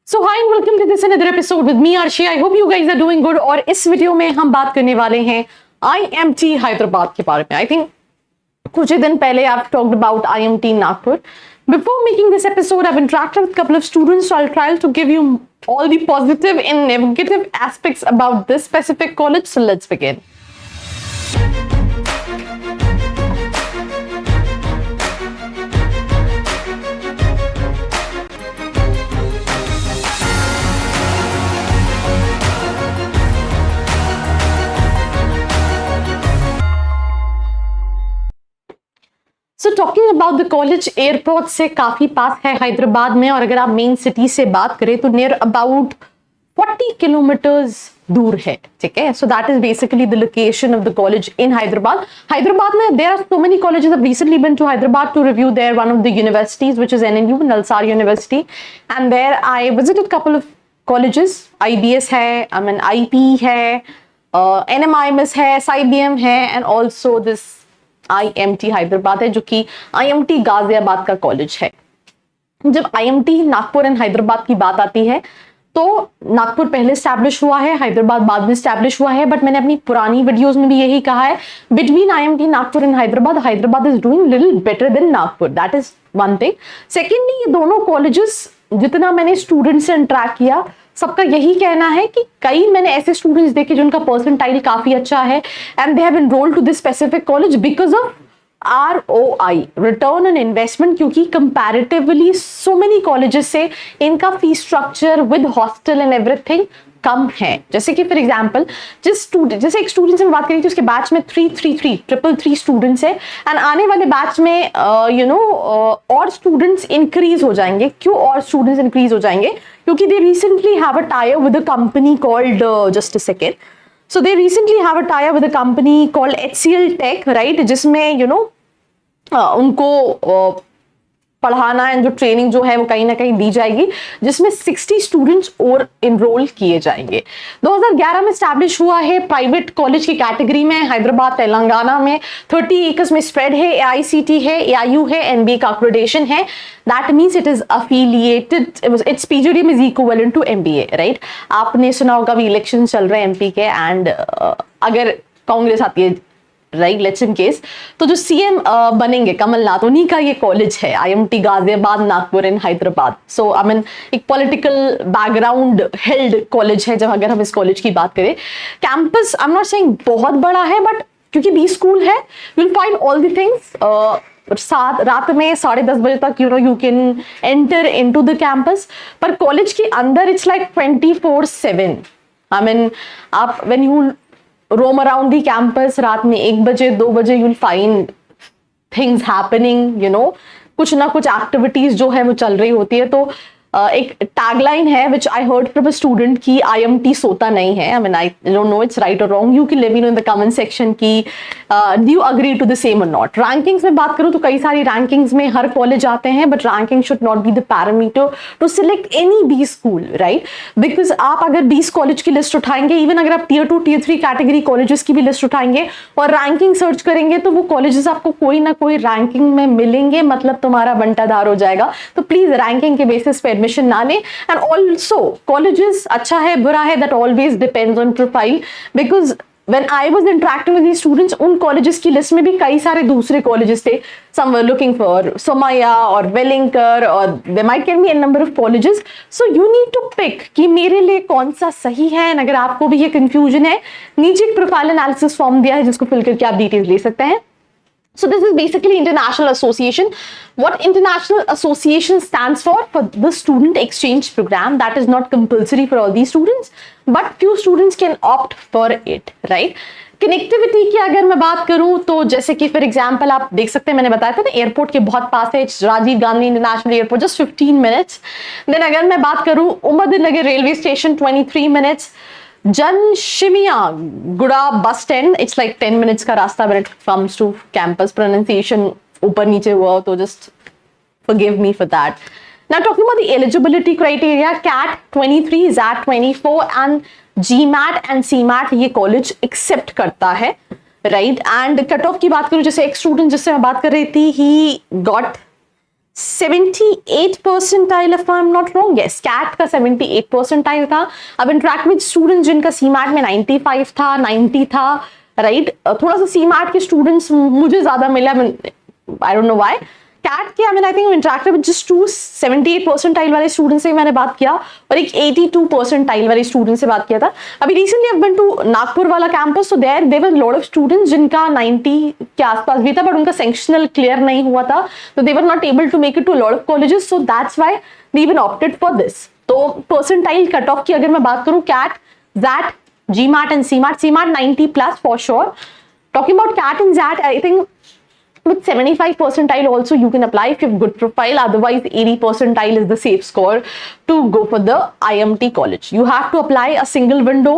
So hi and welcome to this another episode with me Arshi. I hope you guys are doing good. और इस video में हम बात करने वाले हैं आईएमटी हैदराबाद के बारे में। आई थिंक कुछ ही दिन पहले I talked about IMT Nagpur. Before making this episode, I've interacted with a couple of students, so I'll try to give you all the positive and negative aspects about this specific college. So let's begin. So talking about the college, airport से काफी पास है हैदराबाद में, और अगर आप main city से बात करें तो नियर अबाउट 40 किलोमीटर्स दूर है. ठीक है, so that is basically the location of the college in Hyderabad. Hyderabad में there are so many colleges. I recently been to Hyderabad to review there one of the universities which is NNU, NALSAR university, and there I visited couple of colleges. IBS है, I mean IP है, NMIMS है, SIBM है, and also this IMT Hyderabad है जो कि IMT Ghaziabad का college है. जब आईएमटी नागपुर एंड हैदराबाद की बात आती है तो नागपुर पहले स्टैब्लिश हुआ है, हैदराबाद बाद में स्टैब्लिश हुआ है. बट मैंने अपनी पुरानी वीडियोस में भी यही कहा है, between IMT Nagpur and Hyderabad is doing little better than Nagpur. That is one thing. Secondly, ये दोनों कॉलेजेस जितना मैंने स्टूडेंट से इंटरेक्ट किया, सबका यही कहना है कि कई मैंने ऐसे स्टूडेंट्स देखे जिनका परसेंटाइल काफी अच्छा है and they have enrolled to this specific college because of ROI, return on investment. क्योंकि कंपैरेटिवली सो मेनी कॉलेजेस से इनका fee structure with hostel and everything कम है. जैसे कि फॉर एग्जांपल जैसे एक स्टूडेंट से मैं बात करी थी, उसके बैच में 333 स्टूडेंट्स है, एंड आने वाले बैच में और स्टूडेंट्स इंक्रीज हो जाएंगे. क्यों और स्टूडेंट्स इंक्रीज हो जाएंगे? क्योंकि they recently have a tie up with a company called just a second. So they recently have a tie-up with a company called HCL Tech, right? जिसमें उनको पढ़ाना एंड जो ट्रेनिंग जो है वो कहीं ना कहीं दी जाएगी, जिसमें 60 स्टूडेंट्स और इनरोल किए जाएंगे. 2011 में स्टैब्लिश हुआ है प्राइवेट कॉलेज की कैटेगरी में. हैदराबाद तेलंगाना में 30 एकर्स में स्प्रेड है. AICT है, AIU है, NBA का अक्रेडिटेशन है. That means it is affiliated, its PGDM is equivalent to MBA, right? आपने सुना होगा भी इलेक्शन चल रहे हैं MP के, एंड अगर कांग्रेस आती है, राइट, लेट्स इन केस, तो जो सीएम बनेंगे कमलनाथ, उन्हीं का ये कॉलेज है IMT Ghaziabad Nagpur in Hyderabad. So I mean एक पॉलिटिकल बैकग्राउंड हेल्ड कॉलेज है. जब अगर हम इस कॉलेज की बात करें, campus I am not saying बहुत बड़ा है, बट क्योंकि बी स्कूल है, you will find all the things. रात में 10:30 बजे तक you can enter into the campus. पर कॉलेज के अंदर इट्स लाइक 24/7. आई मीन आप when you roam around the campus, रात में 1 बजे 2 बजे you'll find things happening, कुछ ना कुछ एक्टिविटीज जो है वो चल रही होती है. तो एक टैगलाइन है which I heard from a student की आईएमटी सोता नहीं है. I mean I don't know it's right और wrong. You can let me know in the comment section की do you agree to the same और not. Rankings में बात करूं तो कई सारी रैंकिंग्स में हर कॉलेज आते हैं, but ranking should not be the parameter to select any B school, right? Because आप अगर 20 कॉलेज की लिस्ट उठाएंगे, इवन अगर आप Tier 2 Tier 3 कैटेगरी कॉलेजेस की भी लिस्ट उठाएंगे और रैंकिंग सर्च करेंगे, तो वो कॉलेजेस आपको कोई ना कोई रैंकिंग में मिलेंगे, मतलब तुम्हारा बंटाधार हो जाएगा. तो प्लीज रैंकिंग के बेसिस पे एडमिशन ना लें. And also colleges अच्छा है बुरा है, that always depends on profile, because when I was interacting with these students, उन colleges की लिस्ट में भी कई सारे दूसरे colleges थे. Some were looking for Somaiya or Wellinger, or there might can be a number of colleges. So you need to pick कि मेरे लिए कौन सा सही है. अगर आपको भी ये confusion है, नीचे एक प्रोफाइल एनालिसिस फॉर्म दिया है जिसको फिल करके आप डिटेल्स ले सकते हैं. So this is basically international association. What international association stands for the student exchange program. That is not compulsory for all these students, but few students can opt for it, right? Connectivity की अगर मैं बात करूं तो जैसे कि for example आप देख सकते हैं, मैंने बताया था ना एयरपोर्ट के बहुत पास है, Rajiv Gandhi international airport, just 15 minutes. देन अगर मैं बात करूं उमरनगर रेलवे स्टेशन 23 मिनट्स. जनशिमिया गुड़ा bus stand, it's like 10 minutes का रास्ता when it comes to campus. Pronunciation ऊपर नीचे हुआ हो तो just forgive me for that. Now talking about the eligibility criteria, CAT 23, ZAT 24 and GMAT and CMAT ये कॉलेज एक्सेप्ट करता है, राइट? एंड कट ऑफ की बात करूं, जैसे एक स्टूडेंट जिससे मैं बात कर रही थी, he got 78 percentile if I am not wrong, yes CAT का 78 परसेंटाइल था. अब इंटरेक्ट विद स्टूडेंट्स जिनका सीमैट में 95 था, 90 था, राइट. थोड़ा सा सीमैट के स्टूडेंट्स मुझे ज्यादा मिला, I don't know why. CAT के I think interacted with just 78 percentile वाले स्टूडेंट से मैंने बात किया और एक 82 परसेंटाइल वाले स्टूडेंट से बात किया था. अभी recently I been to Nagpur वाला campus, so there were lot of students जिनका 90 के आसपास भी था, बट उनका सेक्शनल क्लियर नहीं हुआ था, तो they were not able to make it to lot of colleges, so that's why they even opted for this. तो परसेंटाइल कट ऑफ की अगर मैं बात करूं, CAT, XAT, GMAT and CMAT 90 plus for sure. Talking about CAT and ZAT, I think with 75 percentile also you can apply if you have good profile. Otherwise 80 percentile is the safe score to go for the IMT college. You have to apply a single window,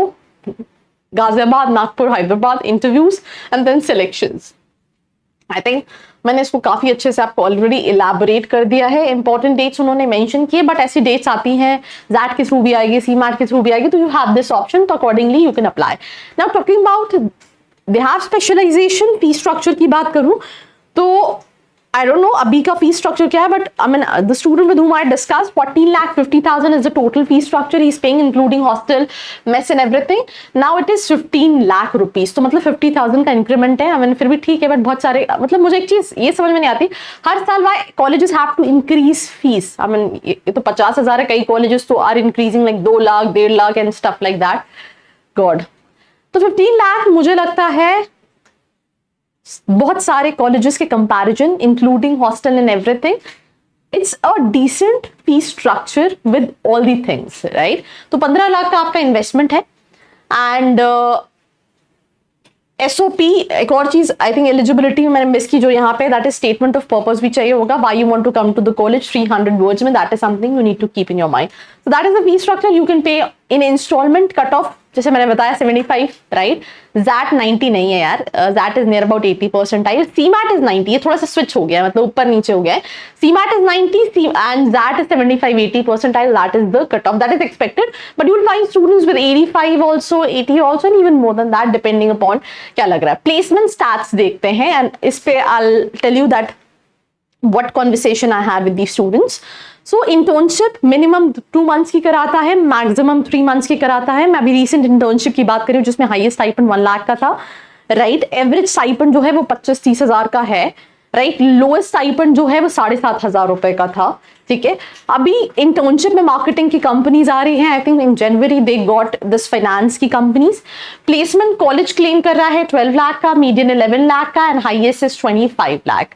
Ghaziabad, Nagpur, Hyderabad interviews and then selections. I think मैंने इसको काफी अच्छे से आपको already elaborate कर दिया है. Important dates उन्होंने मेंशन किए, बट ऐसी डेट्स आती हैं ज़ैट के थ्रू भी आएगी, CMAT के थ्रू भी आएगी, तो यू हैव दिस ऑप्शन, तो accordingly you can apply. Now talking about they have specialization. Fee structure की बात करूं तो I don't know अभी का फी स्ट्रक्चर क्या है, but I mean the student with whom I discussed 14,50,000 is the total fee structure he is paying including hostel, mess and everything. Now it is 15 lakh rupees. तो मतलब 50,000 का increment है. I mean फिर भी ठीक है, बट बहुत सारे मतलब मुझे एक चीज ये समझ में नहीं आती, हर साल why colleges have to increase fees. I mean ये तो 50,000 है, कई colleges तो are increasing like 2 lakh 1.5 lakh and stuff like that. God. तो 15 लाख मुझे लगता है बहुत सारे कॉलेजेस के comparison including hostel and everything, it's a decent fee structure with all the things, right. तो 15 लाख का आपका इन्वेस्टमेंट है. एंड SOP एक और चीज आई थिंक एलिजिबिलिटी मैंने मिस की जो यहाँ पे, that is statement of purpose भी चाहिए होगा, why you want to come to the college, 300 words में. That is something you need to keep in your mind. So that is the fee structure. You can pay in instalment. Cut off जैसे मैंने बताया 75, right. ZAT 90 नहीं है यार, ZAT is near about 80 percentile. CMAT is 90, ये थोड़ा सा switch हो गया है, मतलब ऊपर नीचे हो गया है. CMAT is 90 and ZAT is 75-80 percentile. That is the cutoff that is expected, but you will find students with 85 also, 80 also, and even more than that depending upon क्या लग रहा है. Placement stats देखते हैं, and इस पे I'll tell you that what conversation I had with these students. So internship minimum 2 months की कराता है, maximum 3 months की कराता है. मैं अभी recent internship की बात करूँ जिसमें highest stipend 1 लाख का था, right. Average stipend जो है वो 25-30 हजार का है, right. Lowest stipend जो है वो 7,500 रुपए का था, ठीक है. अभी internship में marketing की companies आ रही हैं. I think in January they got this finance की companies. Placement college claim कर रहा है 12 लाख का, median 11 लाख का, and highest is 25 lakh,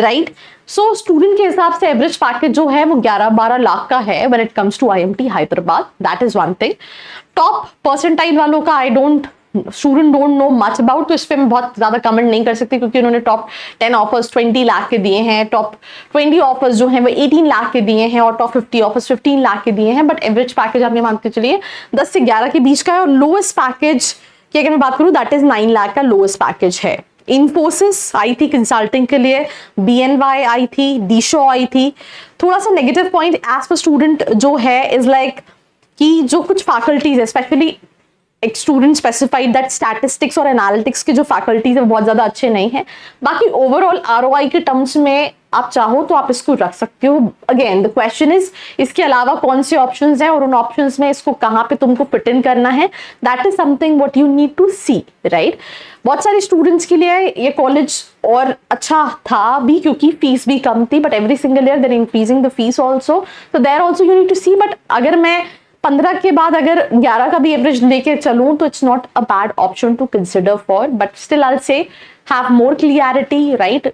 right. So student के हिसाब से एवरेज पैकेज जो है वो 11-12 लाख का है when it comes to IMT Hyderabad. That is one thing. Top percentile वालों का student don't know much about, तो इस पे मैं बहुत ज्यादा कमेंट नहीं कर सकती क्योंकि उन्होंने टॉप 10 ऑफर्स 20 लाख के दिए हैं, टॉप 20 ऑफर्स जो हैं वो 18 लाख के दिए हैं, और टॉप 50 ऑफर्स 15 लाख के दिए हैं. बट एवरेज पैकेज आप ये मानते चलिए 10 से 11 के बीच का है. और लोएस्ट पैकेज की अगर मैं बात करूँ दैट इज 9 लाख का लोएस्ट पैकेज है. इन्फोसिस आई थी कंसल्टिंग के लिए, BNY आई थी, DSHO आई थी. थोड़ा सा negative point as per student जो है इज लाइक कि जो कुछ फैकल्टीज है, स्पेशली एक स्टूडेंट स्पेसिफाइड दैट स्टैटिस्टिक्स और एनालिटिक्स के जो फैकल्टीज है बहुत ज्यादा अच्छे नहीं है. बाकी ओवरऑल ROI के टर्म्स में आप चाहो तो आप इसको रख सकते हो. अगेन द क्वेश्चन इज इसके अलावा कौन से ऑप्शंस हैं और उन ऑप्शंस में इसको कहाँ पे तुमको फिट इन करना है. That is something what you need to see, right. बहुत सारे स्टूडेंट्स के लिए ये कॉलेज और अच्छा था भी क्योंकि फीस भी कम थी, but every single year there increasing the fees also, तो there also you need to see. But अगर मैं 15 के बाद अगर 11 का भी एवरेज लेके चलूं तो it's not a bad option to consider for. But still I say have more clarity, right.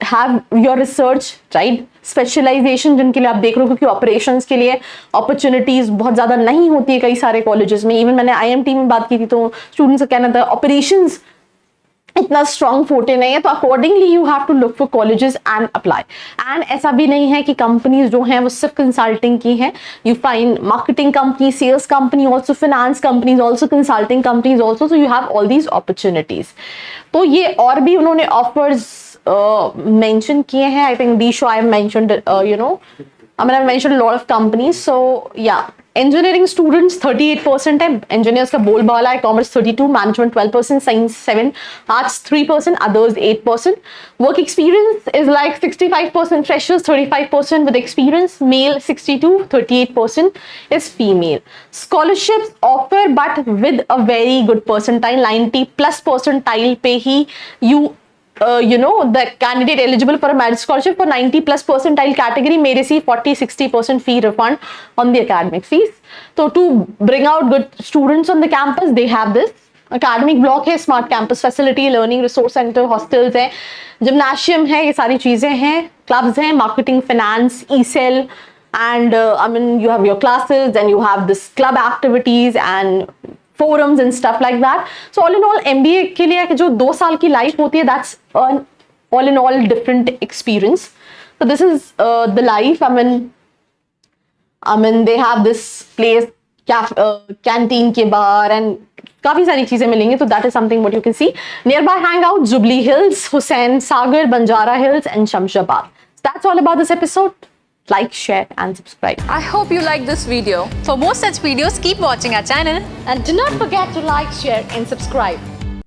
Have your research, right. Specialisation जिनके लिए आप देख रहे हो, क्योंकि ऑपरेशंस के लिए अपॉर्चुनिटीज बहुत ज्यादा नहीं होती है कई सारे कॉलेजेस में. इवन मैंने IMT में बात की थी तो स्टूडेंट्स का कहना था ऑपरेशंस इतना स्ट्रॉन्ग फोटे नहीं है, तो accordingly you have to look for colleges and apply. एंड ऐसा भी नहीं है कि कंपनीज जो हैं वो सिर्फ कंसल्टिंग की हैं. You find marketing company, sales company also, finance companies also, consulting companies also, so you have all these opportunities. तो ये और भी उन्होंने ऑफर्स मेंशन किए हैं. I think DSHO I mentioned, I mean I mentioned a lot of companies, so yeah. Engineering students 38% है, engineers का बोलबाला है. Commerce 32, management 12%, science 7, arts 3%, others 8%. Work experience is like 65% freshers, 35% with experience, male 62, 38% is female. Scholarships offer but with a very good percentile, 90 plus percentile पे ही the candidate eligible for a merit scholarship for 90 plus percentile category may receive 40-60% fee refund on the academic fees. So to bring out good students on the campus, they have this academic block है, smart campus facility, learning resource center, hostels है, gymnasium है, ये सारी चीजें हैं, clubs हैं, marketing, finance, e-cell, and you have your classes, and you have this club activities and forums and stuff like that. So all in all, MBA के लिए जो 2 साल की life होती है, that's an all in all different experience. So this is the life. They have this place, canteen के बाहर, and काफी सारी चीजें मिलेंगी. तो that is something what you can see. Nearby hangout, Jubilee Hills, Hussain Sagar, Banjara Hills, and Shamshabad. So that's all about this episode. Like, share, and subscribe. I hope you liked this video. For more such videos, keep watching our channel. And do not forget to like, share, and subscribe.